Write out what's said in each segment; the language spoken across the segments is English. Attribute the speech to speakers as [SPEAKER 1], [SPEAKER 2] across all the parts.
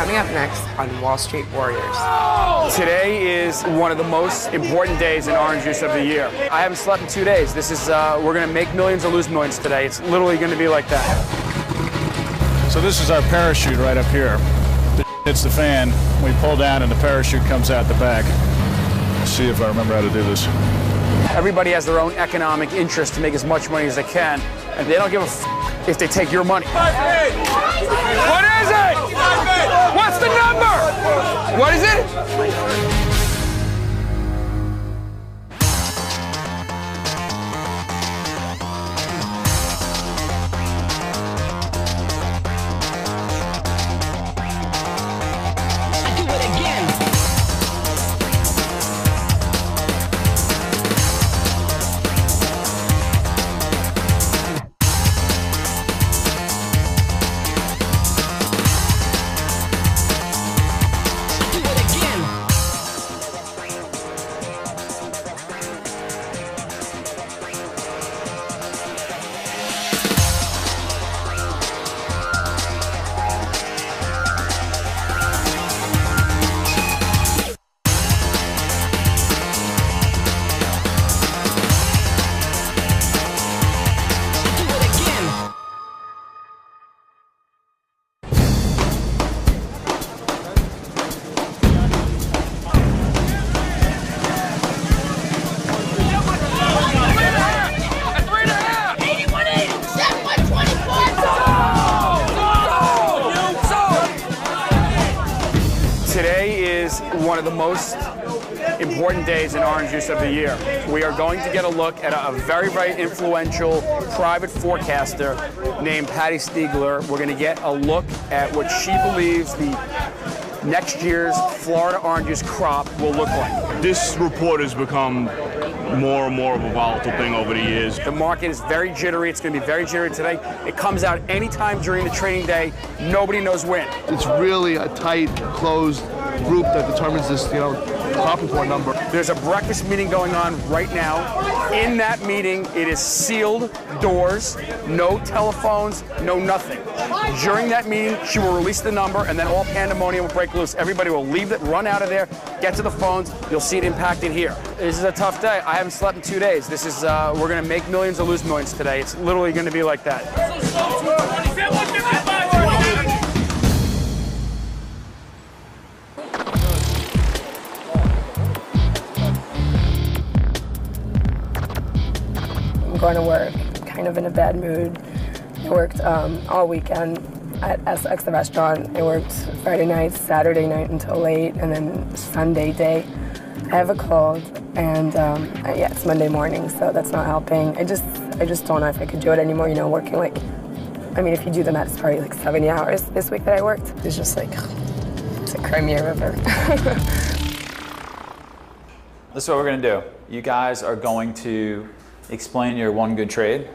[SPEAKER 1] Coming up next on Wall Street Warriors.
[SPEAKER 2] Today is one of the most important days in orange juice of the year. I haven't slept in 2 days. This is, we're gonna make millions or lose millions today. It's literally gonna be like that.
[SPEAKER 3] So this is our parachute right up here. Hits the fan, we pull down and the parachute comes out the back. Let's see if I remember how to do this.
[SPEAKER 2] Everybody has their own economic interest to make as much money as they can, and they don't give a f if they take your money. What is it? What's the number? What is it? One of the most important days in orange juice of the year. We are going to get a look at a very, very influential private forecaster named Patty Stiegler. We're going to get a look at what she believes the next year's Florida orange juice crop will look like.
[SPEAKER 4] This report has become more and more of a volatile thing over the years.
[SPEAKER 2] The market is very jittery. It's going to be very jittery today. It comes out anytime during the trading day. Nobody knows when.
[SPEAKER 5] It's really a tight, closed group that determines this, crop report number.
[SPEAKER 2] There's a breakfast meeting going on right now. In that meeting, it is sealed doors, no telephones, no nothing. During that meeting, she will release the number, and then all pandemonium will break loose. Everybody will leave it, run out of there, get to the phones. You'll see it impacted here. This is a tough day. I haven't slept in 2 days. This is, we're going to make millions or lose millions today. It's literally going to be like that.
[SPEAKER 6] Going to work, kind of in a bad mood. I worked all weekend at SX, the restaurant. I worked Friday night, Saturday night until late, and then Sunday day. I have a cold, and yeah, it's Monday morning, so that's not helping. I just don't know if I could do it anymore, working like, if you do the math, it's probably like 70 hours this week that I worked. It's just like, it's a Crimea River.
[SPEAKER 7] This is what we're gonna do. You guys are going to explain your one good trade.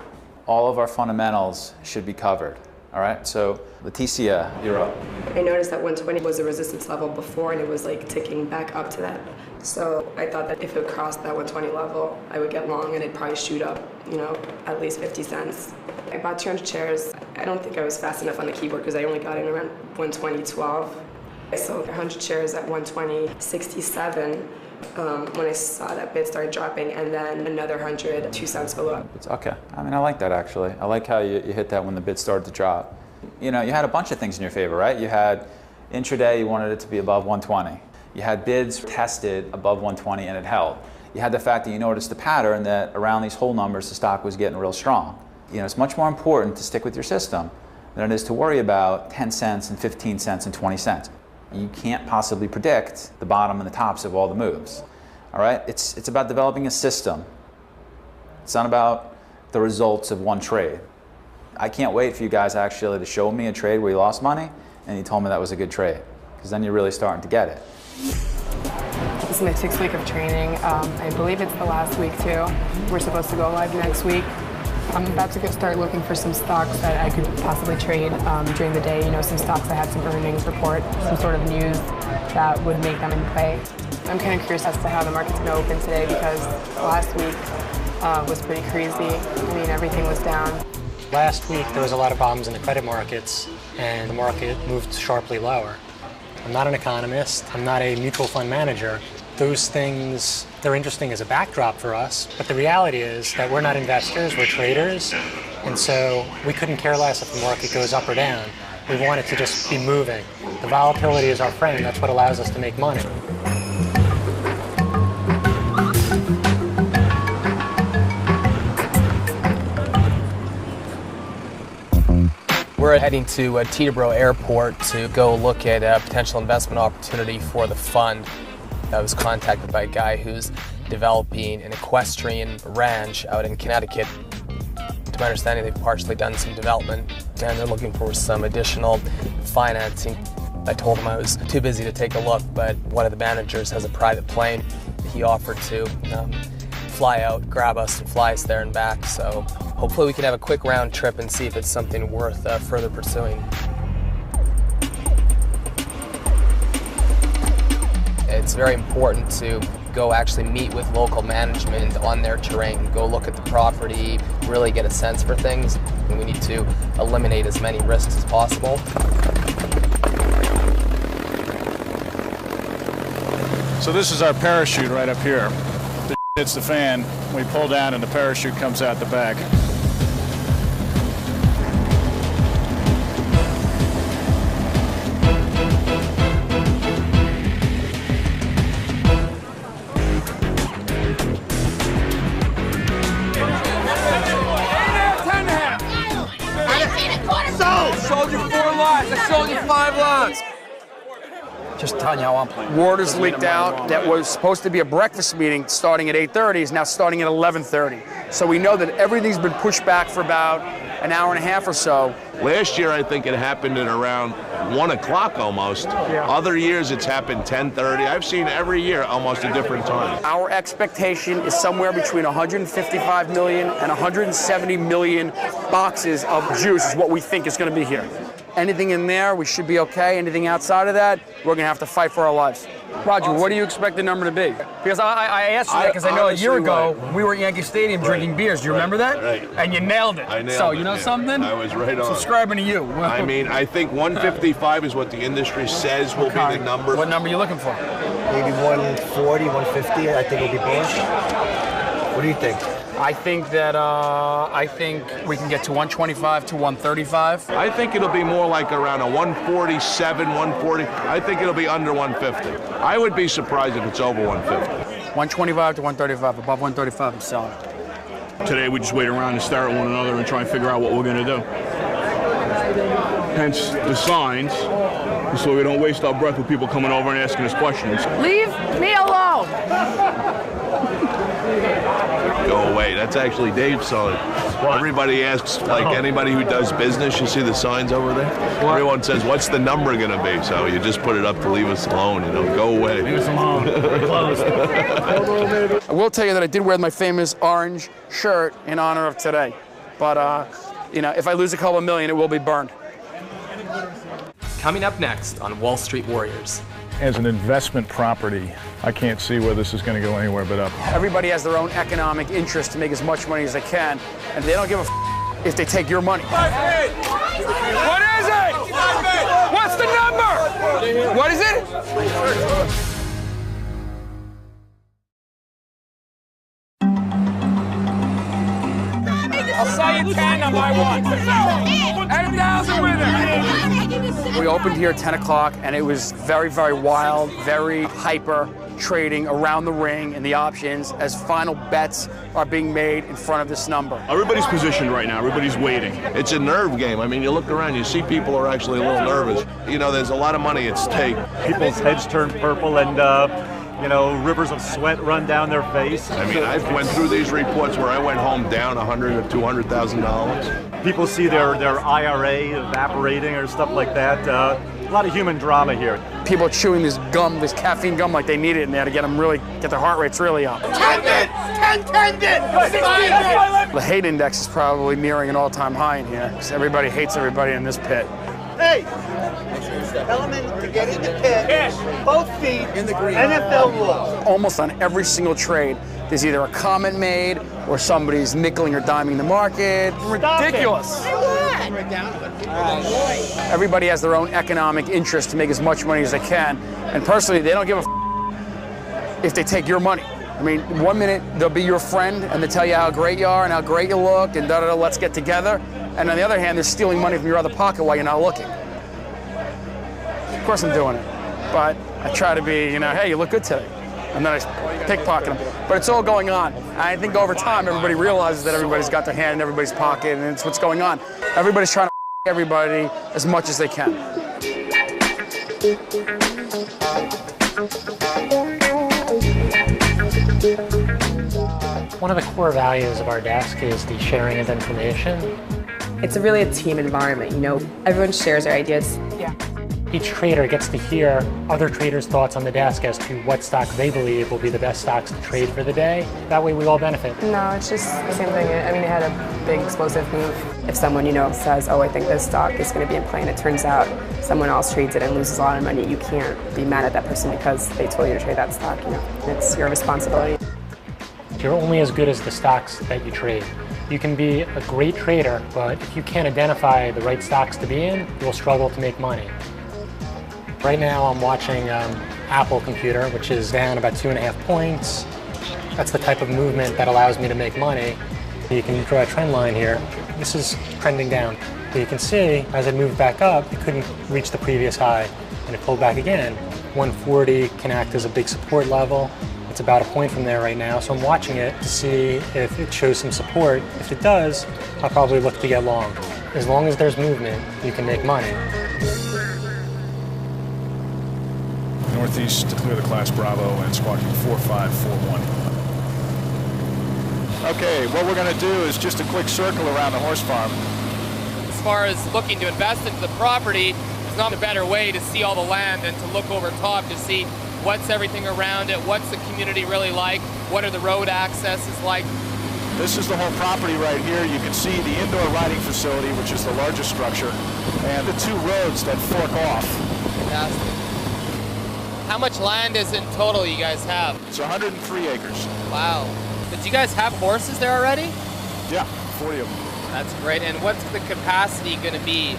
[SPEAKER 7] All of our fundamentals should be covered. All right, so Leticia, you're up.
[SPEAKER 6] I noticed that 120 was a resistance level before, and it was like ticking back up to that. So I thought that if it crossed that 120 level, I would get long and it'd probably shoot up, at least 50 cents. I bought 200 shares. I don't think I was fast enough on the keyboard because I only got in around 120.12. I sold 100 shares at 120.67. When I saw that bid started dropping, and then another 100, 2 cents below.
[SPEAKER 7] It's okay. I like that actually. I like how you hit that when the bid started to drop. You had a bunch of things in your favor, right? You had intraday, you wanted it to be above 120. You had bids tested above 120 and it held. You had the fact that you noticed the pattern that around these whole numbers the stock was getting real strong. It's much more important to stick with your system than it is to worry about 10 cents and 15 cents and 20 cents. You can't possibly predict the bottom and the tops of all the moves. All right? It's about developing a system. It's not about the results of one trade. I can't wait for you guys actually to show me a trade where you lost money and you told me that was a good trade, because then you're really starting to get it.
[SPEAKER 6] This is my 6th week of training. I believe it's the last week too. We're supposed to go live next week. I'm about to start looking for some stocks that I could possibly trade during the day. Some stocks that had some earnings report, some sort of news that would make them in play. I'm kind of curious as to how the market's going to open today, because last week was pretty crazy. Everything was down.
[SPEAKER 8] Last week there was a lot of problems in the credit markets, and the market moved sharply lower. I'm not an economist. I'm not a mutual fund manager. Those things, they're interesting as a backdrop for us, but the reality is that we're not investors, we're traders, and so we couldn't care less if the market goes up or down. We want it to just be moving. The volatility is our friend. That's what allows us to make money.
[SPEAKER 9] We're heading to Teterboro Airport to go look at a potential investment opportunity for the fund. I was contacted by a guy who's developing an equestrian ranch out in Connecticut. To my understanding, they've partially done some development and they're looking for some additional financing. I told him I was too busy to take a look, but one of the managers has a private plane. He offered to fly out, grab us, and fly us there and back. So hopefully we can have a quick round trip and see if it's something worth further pursuing. It's very important to go actually meet with local management on their terrain, go look at the property, really get a sense for things. And we need to eliminate as many risks as possible.
[SPEAKER 3] So this is our parachute right up here. The hits the fan, we pull down and the parachute comes out the back.
[SPEAKER 2] Sold you 4 lots. I sold you 5 lots.
[SPEAKER 10] Just telling you how I'm playing.
[SPEAKER 2] Word has leaked out that was supposed to be a breakfast meeting starting at 8:30 is now starting at 11:30. So we know that everything's been pushed back for about an hour and a half or so.
[SPEAKER 11] Last year, I think it happened at around 1 o'clock almost.
[SPEAKER 2] Yeah.
[SPEAKER 11] Other years, it's happened 10:30. I've seen every year almost a different time.
[SPEAKER 2] Our expectation is somewhere between 155 million and 170 million boxes of juice is what we think is going to be here. Anything in there, we should be okay. Anything outside of that, we're going to have to fight for our lives. Roger, what do you expect the number to be?
[SPEAKER 10] Because I asked you that because I know a year ago we were at Yankee Stadium drinking beers. Do you remember that?
[SPEAKER 11] Right.
[SPEAKER 10] And you nailed it.
[SPEAKER 11] I nailed
[SPEAKER 10] so
[SPEAKER 11] it,
[SPEAKER 10] you know
[SPEAKER 11] yeah.
[SPEAKER 10] something?
[SPEAKER 11] I was right on.
[SPEAKER 10] Subscribing to you.
[SPEAKER 11] I mean, I think 155 is what the industry says will be the number.
[SPEAKER 10] What number are you looking for?
[SPEAKER 12] Maybe 140, 150. I think it'll be bullish. What do you think?
[SPEAKER 2] I think that we can get to 125 to 135.
[SPEAKER 11] I think it'll be more like around a 147, 140. I think it'll be under 150. I would be surprised if it's over 150.
[SPEAKER 2] 125 to 135. Above 135, I'm selling.
[SPEAKER 4] Today we just wait around and stare at one another and try and figure out what we're going to do. Hence the signs, so we don't waste our breath with people coming over and asking us questions.
[SPEAKER 13] Leave me alone!
[SPEAKER 11] Go away. That's actually Dave's sign. Everybody asks, like anybody who does business, you see the signs over there? Everyone says, what's the number going to be? So you just put it up to leave us alone, you know, go away.
[SPEAKER 10] Leave us alone. We're closed.
[SPEAKER 2] I will tell you that I did wear my famous orange shirt in honor of today. But, you know, if I lose a couple million, it will be burned.
[SPEAKER 9] Coming up next on Wall Street Warriors.
[SPEAKER 3] As an investment property, I can't see where this is going to go anywhere but up.
[SPEAKER 2] Everybody has their own economic interest to make as much money as they can, and they don't give a if they take your money. What is it? What's the number? What is it? I'll sell you 10 on my one. And 1,000 winner. We opened here at 10 o'clock, and it was very, very wild, very hyper trading around the ring and the options as final bets are being made in front of this number.
[SPEAKER 4] Everybody's positioned right now. Everybody's waiting.
[SPEAKER 11] It's a nerve game. I mean, you look around, you see people are actually a little nervous. You know, there's a lot of money at stake.
[SPEAKER 14] People's heads turn purple and, you know, rivers of sweat run down their face.
[SPEAKER 11] I mean, I went through these reports where I went home down $100,000 or $200,000.
[SPEAKER 14] People see their IRA evaporating or stuff like that. A lot of human drama here.
[SPEAKER 2] People are chewing this gum, this caffeine gum, like they need it in there to get them really, get their heart rates really up.
[SPEAKER 13] 10 bid!
[SPEAKER 2] The hate index is probably nearing an all-time high in here because everybody hates everybody in this pit.
[SPEAKER 12] Hey! Tell them to get in the pit, both feet in the green. NFL rules.
[SPEAKER 2] Almost on every single trade, there's either a comment made or somebody's nickeling or diming the market. Ridiculous. Everybody has their own economic interest to make as much money as they can. And personally, they don't give a if they take your money. I mean, 1 minute they'll be your friend and they tell you how great you are and how great you look and da-da-da, let's get together. And on the other hand, they're stealing money from your other pocket while you're not looking. Of course I'm doing it. But I try to be, hey, you look good today. And then I pickpocket them. But it's all going on. I think over time, everybody realizes that everybody's got their hand in everybody's pocket and it's what's going on. Everybody's trying to everybody as much as they can.
[SPEAKER 8] One of the core values of our desk is the sharing of information.
[SPEAKER 6] It's really a team environment, Everyone shares their ideas.
[SPEAKER 8] Yeah. Each trader gets to hear other traders' thoughts on the desk as to what stock they believe will be the best stocks to trade for the day. That way we all benefit.
[SPEAKER 6] No, it's just the same thing. I mean, it had a big explosive move. If someone, says, oh, I think this stock is going to be in play, and it turns out someone else trades it and loses a lot of money, you can't be mad at that person because they told you to trade that stock. It's your responsibility.
[SPEAKER 8] You're only as good as the stocks that you trade. You can be a great trader, but if you can't identify the right stocks to be in, you'll struggle to make money. Right now I'm watching Apple computer, which is down about 2.5 points. That's the type of movement that allows me to make money. You can draw a trend line here. This is trending down. But you can see as it moved back up, it couldn't reach the previous high, and it pulled back again. 140 can act as a big support level. It's about a point from there right now, so I'm watching it to see if it shows some support. If it does, I'll probably look to get long. As long as there's movement, you can make money.
[SPEAKER 3] Northeast to clear the Class Bravo and squawking 4541. Okay, what we're going to do is just a quick circle around the horse farm.
[SPEAKER 9] As far as looking to invest into the property, there's not a better way to see all the land than to look over top to see what's everything around it, what's the community really like, what are the road accesses like.
[SPEAKER 3] This is the whole property right here. You can see the indoor riding facility, which is the largest structure, and the two roads that fork off.
[SPEAKER 9] Fantastic. How much land is in total you guys have?
[SPEAKER 3] It's 103 acres.
[SPEAKER 9] Wow. But do you guys have horses there already?
[SPEAKER 3] Yeah, 40 of them.
[SPEAKER 9] That's great. And what's the capacity going to be?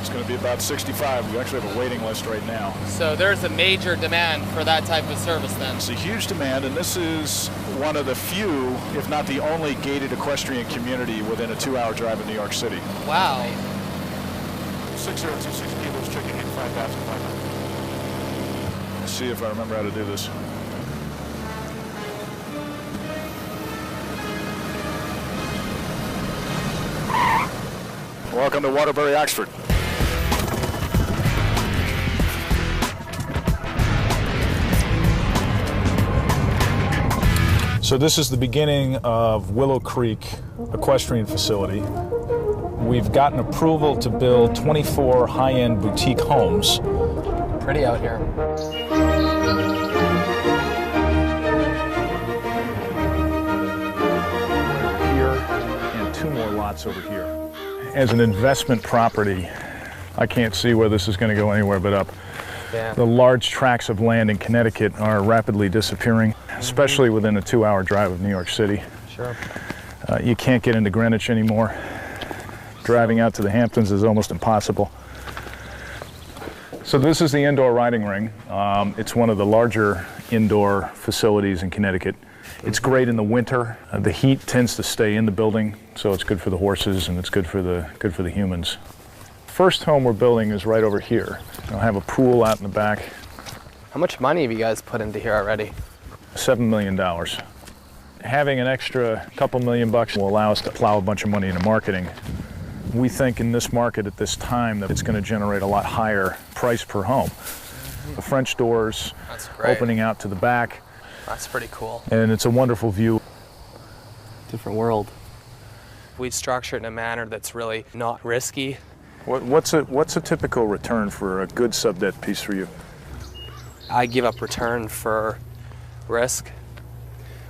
[SPEAKER 3] It's going to be about 65. We actually have a waiting list right now.
[SPEAKER 9] So there's a major demand for that type of service then?
[SPEAKER 3] It's a huge demand, and this is one of the few, if not the only, gated equestrian community within a 2-hour drive of New York City.
[SPEAKER 9] Wow.
[SPEAKER 3] 6026 kilos, checking in 5,500. Let's see if I remember how to do this. Welcome to Waterbury, Oxford. So this is the beginning of Willow Creek Equestrian Facility. We've gotten approval to build 24 high-end boutique homes.
[SPEAKER 9] Pretty out here.
[SPEAKER 3] Here and 2 more lots over here. As an investment property, I can't see where this is going to go anywhere but up.
[SPEAKER 9] Yeah.
[SPEAKER 3] The large tracts of land in Connecticut are rapidly disappearing, especially within a 2-hour drive of New York City.
[SPEAKER 9] Sure.
[SPEAKER 3] You can't get into Greenwich anymore. Driving out to the Hamptons is almost impossible. So this is the indoor riding ring. It's one of the larger indoor facilities in Connecticut. It's great in the winter. The heat tends to stay in the building, so it's good for the horses and it's good for the humans. First home we're building is right over here. I'll have a pool out in the back.
[SPEAKER 9] How much money have you guys put into here already?
[SPEAKER 3] $7 million. Having an extra couple $1 million will allow us to plow a bunch of money into marketing. We think in this market at this time that it's going to generate a lot higher price per home. The French doors opening out to the back.
[SPEAKER 9] That's pretty cool.
[SPEAKER 3] And it's a wonderful view.
[SPEAKER 9] Different world. We structure it in a manner that's really not risky.
[SPEAKER 3] What's a typical return for a good sub-debt piece for you?
[SPEAKER 9] I give up return for risk.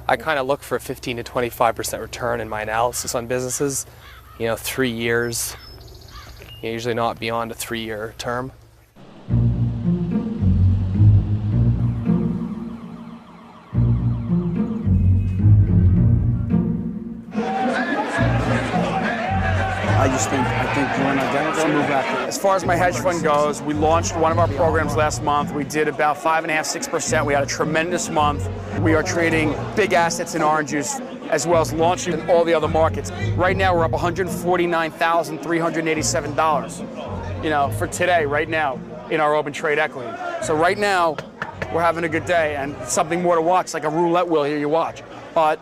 [SPEAKER 9] I kind of look for a 15 to 25% return in my analysis on businesses. 3 years, usually not beyond a 3-year term.
[SPEAKER 1] I
[SPEAKER 2] think we're in identical. Move back. As far as my hedge fund goes, we launched one of our programs last month. We did about 5.5%, 6%. We had a tremendous month. We are trading big assets in orange juice, as well as launching in all the other markets. Right now, we're up $149,387, for today, right now, in our open trade equity. So right now, we're having a good day, and something more to watch, like a roulette wheel here you watch. But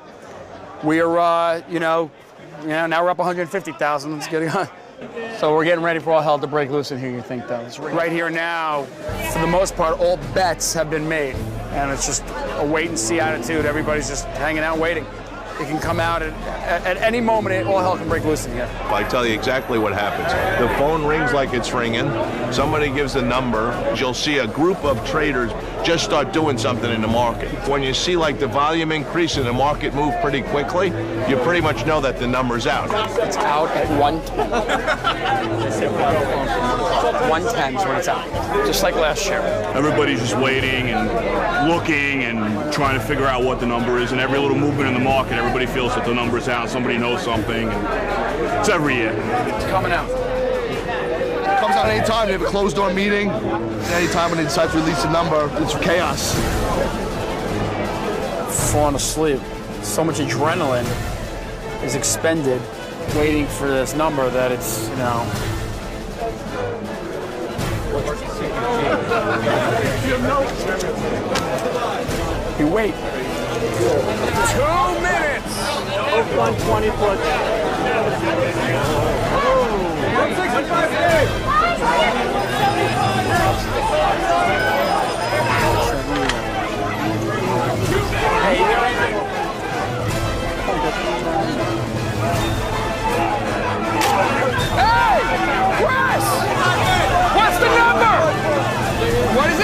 [SPEAKER 2] we are, now we're up 150,000. Let's get it on. So we're getting ready for all hell to break loose in here, you think, though? Right here now, for the most part, all bets have been made, and it's just a wait-and-see attitude. Everybody's just hanging out waiting. It can come out at any moment, all hell can break loose in here.
[SPEAKER 11] I tell you exactly what happens. The phone rings like it's ringing. Somebody gives a number. You'll see a group of traders just start doing something in the market. When you see like the volume increase and the market move pretty quickly, you pretty much know that the number's out.
[SPEAKER 2] It's out at 110. 110 is when it's out, just like last year.
[SPEAKER 4] Everybody's just waiting and looking and trying to figure out what the number is, and every little movement in the market, everybody feels that the number's out, somebody knows something, and it's every year.
[SPEAKER 2] It's coming out.
[SPEAKER 5] It comes out anytime. They have a closed-door meeting. Anytime when they decide to release a number, it's chaos.
[SPEAKER 2] Falling asleep. So much adrenaline is expended waiting for this number that it's, You wait. 2 minutes! 120 foot. 165. Hey! Wes! What's the number? What is it?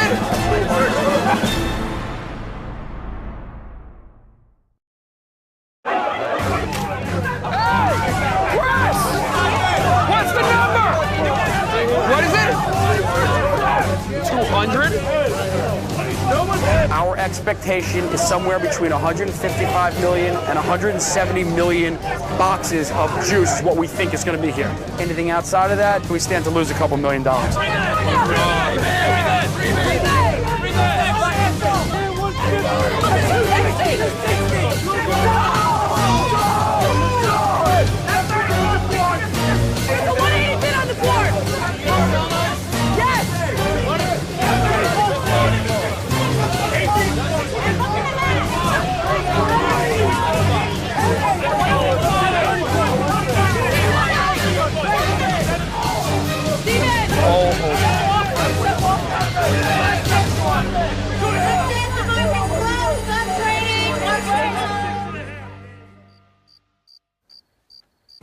[SPEAKER 2] Our expectation is somewhere between 155 million and 170 million boxes of juice is what we think is going to be here. Anything outside of that, we stand to lose a couple $1 million.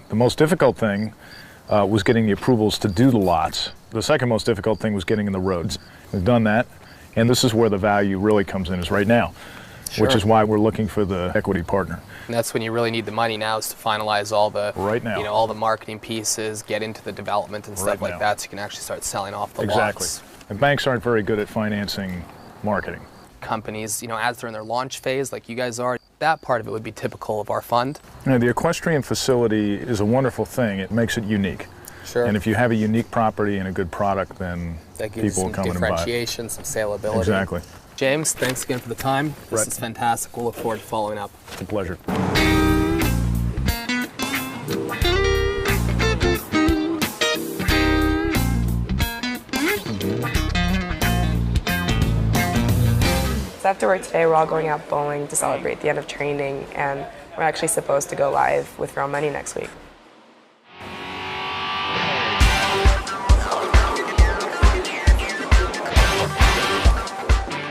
[SPEAKER 3] The most difficult thing was getting the approvals to do the lots. The second most difficult thing was getting in the roads. We've done that, and this is where the value really comes in, is right now, which is why we're looking for the equity partner.
[SPEAKER 9] And that's when you really need the money now, is to finalize all the all the marketing pieces, get into the development and stuff like that, so you can actually start selling off the lots.
[SPEAKER 3] And banks aren't very good at financing marketing.
[SPEAKER 9] Companies, as they're in their launch phase, like you guys are, that part of it would be typical of our fund.
[SPEAKER 3] The equestrian facility is a wonderful thing. It makes it unique.
[SPEAKER 9] Sure.
[SPEAKER 3] And if you have a unique property and a a product, then
[SPEAKER 9] that gives
[SPEAKER 3] people will come and buy it.
[SPEAKER 9] Differentiation, some saleability.
[SPEAKER 3] Exactly.
[SPEAKER 9] James, thanks again for the time. This is fantastic. We'll look forward to following up.
[SPEAKER 3] It's a pleasure.
[SPEAKER 6] After work today, we're all going out bowling to celebrate the end of training, and we're actually supposed to go live with Real Money next week.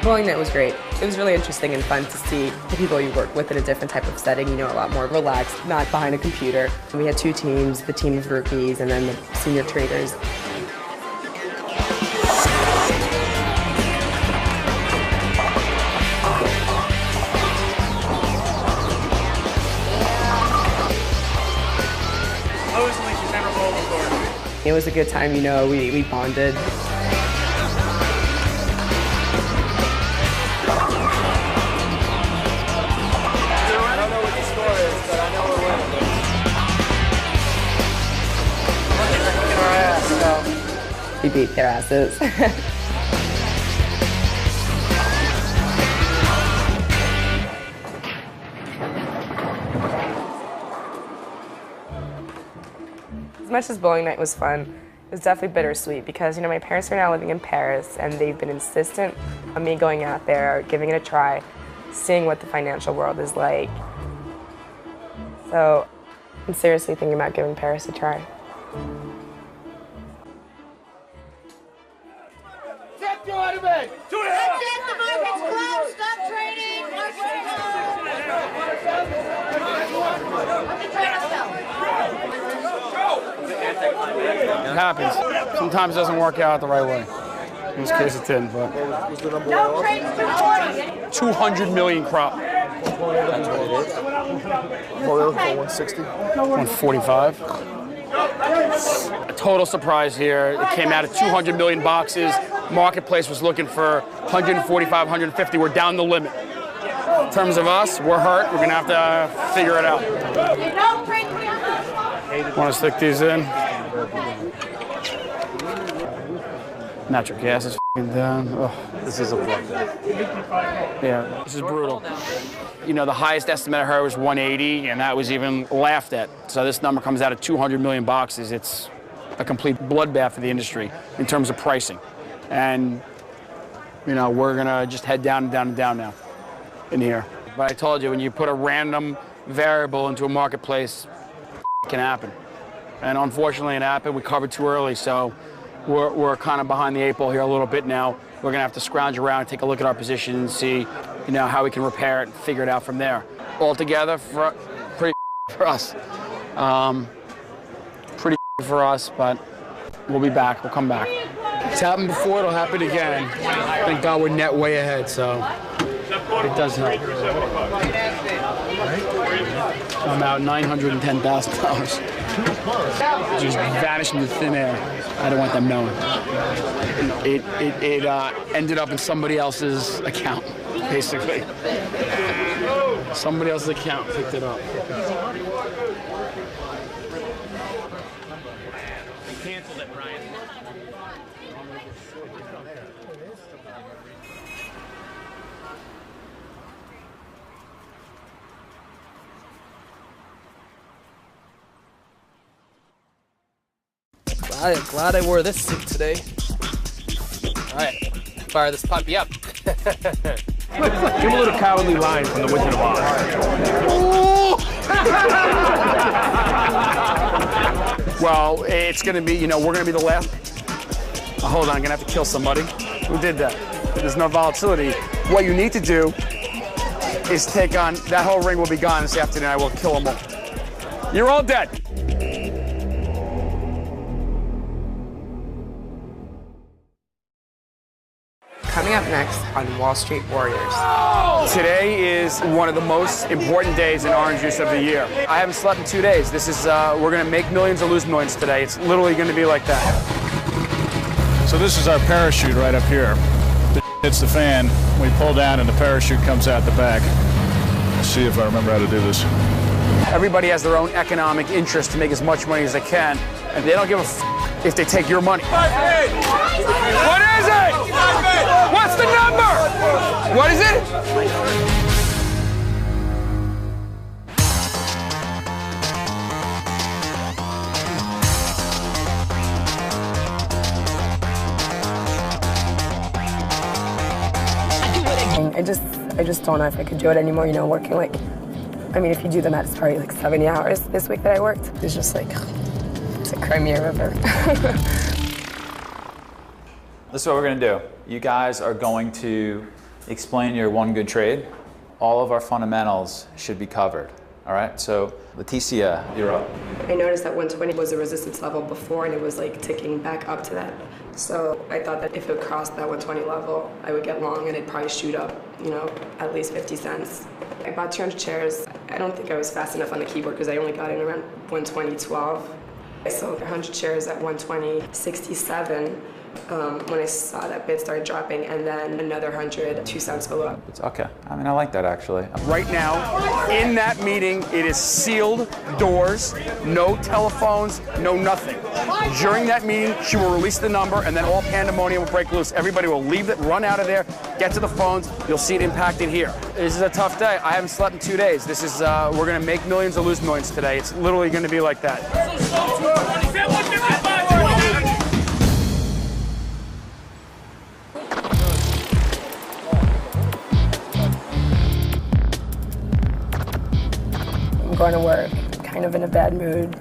[SPEAKER 6] Bowling night was great. It was really interesting and fun to see the people you work with in a different type of setting, a lot more relaxed, not behind a computer. We had 2 teams, the team of rookies and then the senior traders. It was a good time, we bonded. beat their asses. As much as bowling night was fun, it was definitely bittersweet because, my parents are now living in Paris and they've been insistent on me going out there, giving it a try, seeing what the financial world is like. So I'm seriously thinking about giving Paris a try.
[SPEAKER 13] Take 200 men! 200! The market's closed! Stop trading!
[SPEAKER 2] It happens. Sometimes it doesn't work out the right way. In this case it didn't, but.
[SPEAKER 13] No trades to
[SPEAKER 2] 200 million crop.
[SPEAKER 5] That's what it is. What are we looking for, 160?
[SPEAKER 2] 145. A total surprise here. It came out at 200 million boxes. Marketplace was looking for 145, 150. We're down the limit. In terms of us, we're hurt. We're gonna have to figure it out. Want to stick these in? Natural gas is down. Oh.
[SPEAKER 7] This is a bloodbath.
[SPEAKER 2] Yeah, this is brutal. The highest estimate I heard was 180, and that was even laughed at. So this number comes out at 200 million boxes. It's a complete bloodbath for the industry in terms of pricing. And, we're gonna just head down and down and down now in here. But I told you, when you put a random variable into a marketplace, it can happen. And unfortunately it happened. We covered too early, so we're kind of behind the 8 ball here a little bit now. We're gonna have to scrounge around, take a look at our position and see, how we can repair it and figure it out from there. Altogether, pretty for us. Pretty for us, but we'll be back, we'll come back. It's happened before, it'll happen again. Thank God we're net way ahead, so it does help. I'm out $910,000. Just vanished into thin air. I don't want them knowing. It ended up in somebody else's account, basically. Somebody else's account picked it up.
[SPEAKER 15] Canceled it, Brian.
[SPEAKER 9] Glad I wore this suit today. All right, fire this puppy up.
[SPEAKER 15] Give him a little cowardly line from the Wizard of Oz.
[SPEAKER 2] Well, it's going to be, we're going to be the last. Oh, hold on, I'm going to have to kill somebody. Who did that? There's no volatility. What you need to do is take on, that whole ring will be gone this afternoon. I will kill them all. You're all dead.
[SPEAKER 1] Coming up next on Wall Street Warriors.
[SPEAKER 2] Today is one of the most important days in orange juice of the year. I haven't slept in 2 days. This is, we're gonna make millions or lose millions today. It's literally gonna be like that.
[SPEAKER 3] So this is our parachute right up here. The hits the fan, we pull down and the parachute comes out the back. Let's see if I remember how to do this.
[SPEAKER 2] Everybody has their own economic interest to make as much money as they can, and they don't give a f if they take your money. What is it? What's the number? What is it?
[SPEAKER 6] I just don't know if I could do it anymore, working if you do the math, it's probably 70 hours this week that I worked. It's just it's a Crimea River.
[SPEAKER 7] This is what we're going to do. You guys are going to explain your one good trade. All of our fundamentals should be covered. All right, so Leticia, you're up.
[SPEAKER 6] I noticed that 120 was a resistance level before and it was ticking back up to that. So I thought that if it crossed that 120 level, I would get long and it'd probably shoot up, at least 50 cents. I bought 200 shares. I don't think I was fast enough on the keyboard because I only got in around 120.12. I sold 100 shares at 120.67. when I saw that bid started dropping, and then another 100 2 cents below.
[SPEAKER 7] It's okay. I mean, I like that actually.
[SPEAKER 2] Right now, in that meeting, it is sealed doors, no telephones, no nothing. During that meeting, she will release the number, and then all pandemonium will break loose. Everybody will leave it, run out of there, get to the phones. You'll see it impacted here. This is a tough day. I haven't slept in 2 days. This is, we're going to make millions or lose millions today. It's literally going to be like that.
[SPEAKER 6] I'm going to work, kind of in a bad mood.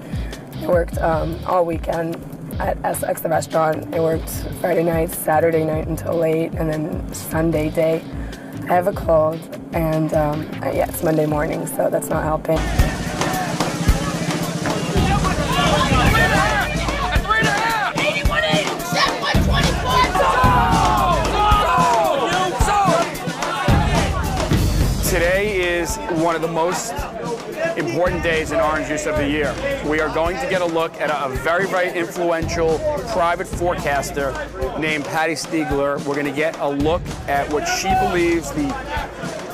[SPEAKER 6] I worked all weekend at SX, the restaurant. I worked Friday night, Saturday night until late, and then Sunday day. I have a cold, and yeah, it's Monday morning, so that's not helping.
[SPEAKER 2] Today is one of the most important days in orange juice of the year. We are going to get a look at a very, very influential private forecaster named Patty Stiegler. We're going to get a look at what she believes the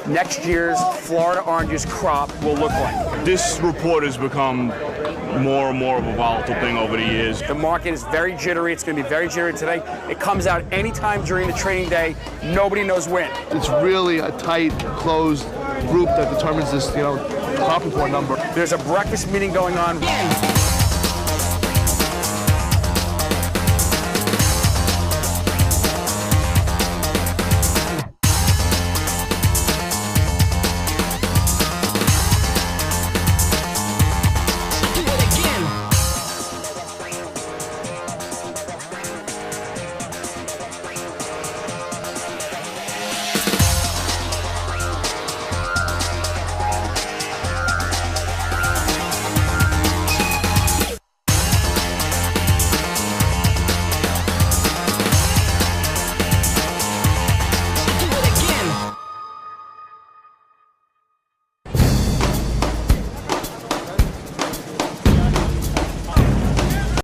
[SPEAKER 2] next year's Florida orange juice crop will look like.
[SPEAKER 4] This report has become more and more of a volatile thing over the years.
[SPEAKER 2] The market is very jittery. It's going to be very jittery today. It comes out anytime during the trading day. Nobody knows when.
[SPEAKER 5] It's really a tight, closed group that determines this, crop report number.
[SPEAKER 2] There's a breakfast meeting going on.